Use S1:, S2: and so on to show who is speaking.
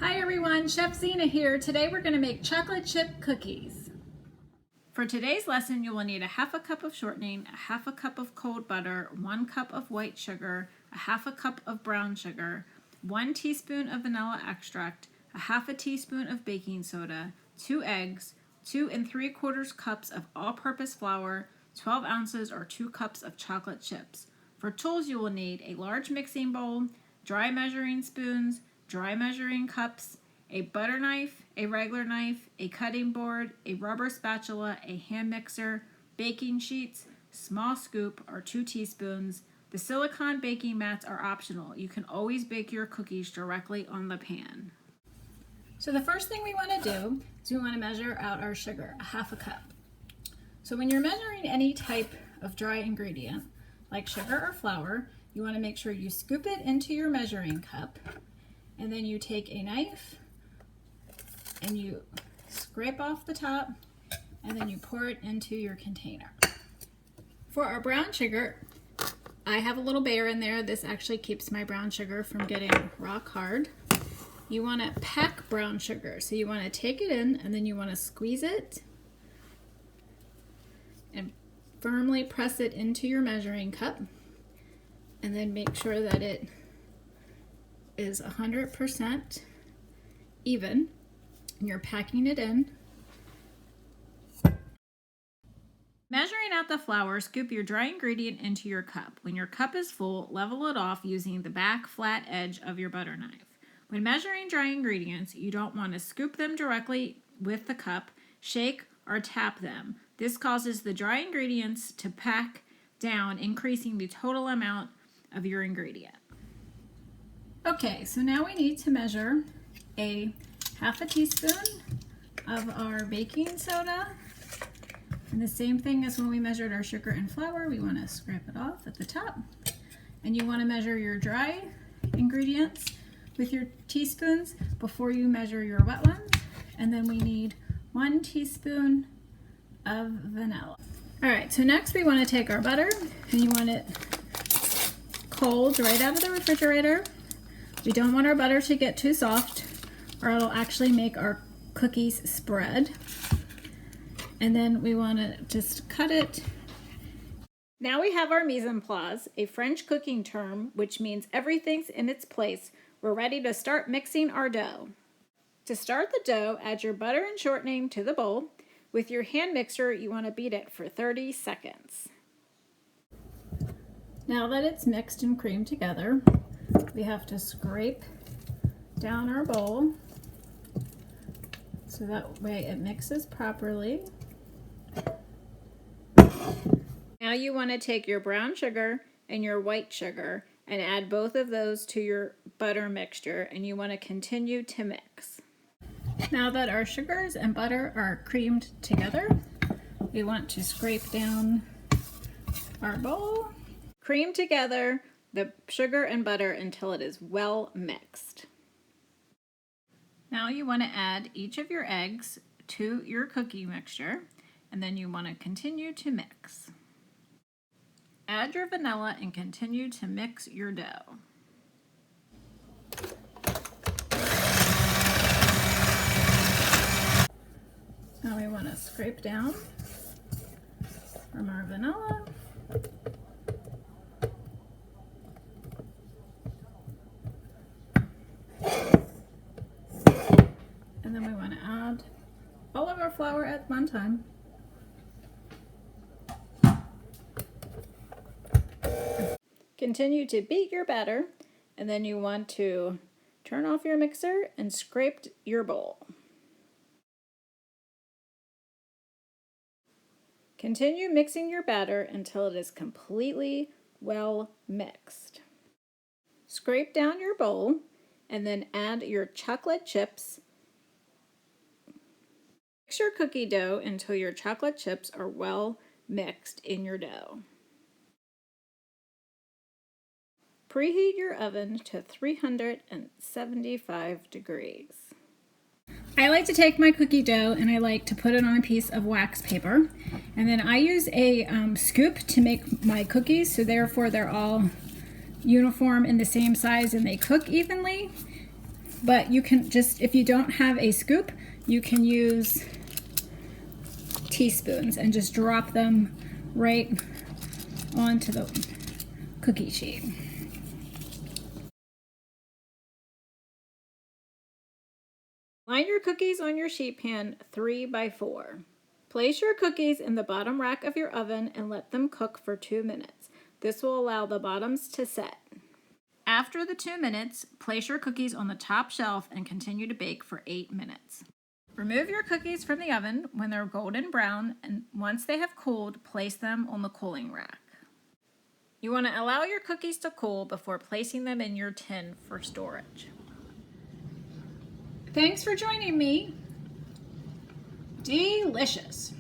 S1: Hi everyone, Chef Zena here. Today we're going to make chocolate chip cookies. For today's lesson, you will need a half a cup of shortening, a half a cup of cold butter, 1 cup of white sugar, a half a cup of brown sugar, 1 teaspoon of vanilla extract, a half a teaspoon of baking soda, 2 eggs, 2 3/4 cups of all-purpose flour, 12 ounces or 2 cups of chocolate chips. For tools, you will need a large mixing bowl, dry measuring spoons, dry measuring cups, a butter knife, a regular knife, a cutting board, a rubber spatula, a hand mixer, baking sheets, small scoop or 2 teaspoons. The silicone baking mats are optional. You can always bake your cookies directly on the pan. So the first thing we want to do is we want to measure out our sugar, a half a cup. So when you're measuring any type of dry ingredient, like sugar or flour, you want to make sure you scoop it into your measuring cup, and then you take a knife and you scrape off the top, and then you pour it into your container. For our brown sugar, I have a little bear in there. This actually keeps my brown sugar from getting rock hard. You want to pack brown sugar, so you want to take it in and then you want to squeeze it and firmly press it into your measuring cup, and then make sure that it is 100% even. You're packing it in. Measuring out the flour, scoop your dry ingredient into your cup. When your cup is full, level it off using the back flat edge of your butter knife. When measuring dry ingredients, you don't want to scoop them directly with the cup, shake or tap them. This causes the dry ingredients to pack down, increasing the total amount of your ingredient. Okay, so now we need to measure a half a teaspoon of our baking soda. And the same thing as when we measured our sugar and flour, we want to scrape it off at the top. And you want to measure your dry ingredients with your teaspoons before you measure your wet ones. And then we need 1 teaspoon of vanilla. All right, so next we want to take our butter, and you want it cold right out of the refrigerator. We don't want our butter to get too soft, or it'll actually make our cookies spread. And then we want to just cut it. Now we have our mise en place, a French cooking term which means everything's in its place. We're ready to start mixing our dough. To start the dough, add your butter and shortening to the bowl. With your hand mixer, you want to beat it for 30 seconds. Now that it's mixed and creamed together, we have to scrape down our bowl so that way it mixes properly. Now you want to take your brown sugar and your white sugar and add both of those to your butter mixture, and you want to continue to mix. Now that our sugars and butter are creamed together, we want to scrape down our bowl. Cream together the sugar and butter until it is well mixed. Now you want to add each of your eggs to your cookie mixture, and then you want to continue to mix. Add your vanilla and continue to mix your dough. Now we want to scrape down from our vanilla. And then we want to add all of our flour at one time. Continue to beat your batter, and then you want to turn off your mixer and scrape your bowl. Continue mixing your batter until it is completely well mixed. Scrape down your bowl and then add your chocolate chips. Mix your cookie dough until your chocolate chips are well mixed in your dough. Preheat your oven to 375 degrees. I like to take my cookie dough and I like to put it on a piece of wax paper, and then I use a scoop to make my cookies, so therefore they're all uniform in the same size and they cook evenly. but you can just, if you don't have a scoop, you can use teaspoons and just drop them right onto the cookie sheet. Line your cookies on your sheet pan 3 by 4. Place your cookies in the bottom rack of your oven and let them cook for 2 minutes. This will allow the bottoms to set. After the 2 minutes, place your cookies on the top shelf and continue to bake for 8 minutes. Remove your cookies from the oven when they're golden brown, and once they have cooled, place them on the cooling rack. You want to allow your cookies to cool before placing them in your tin for storage. Thanks for joining me. Delicious.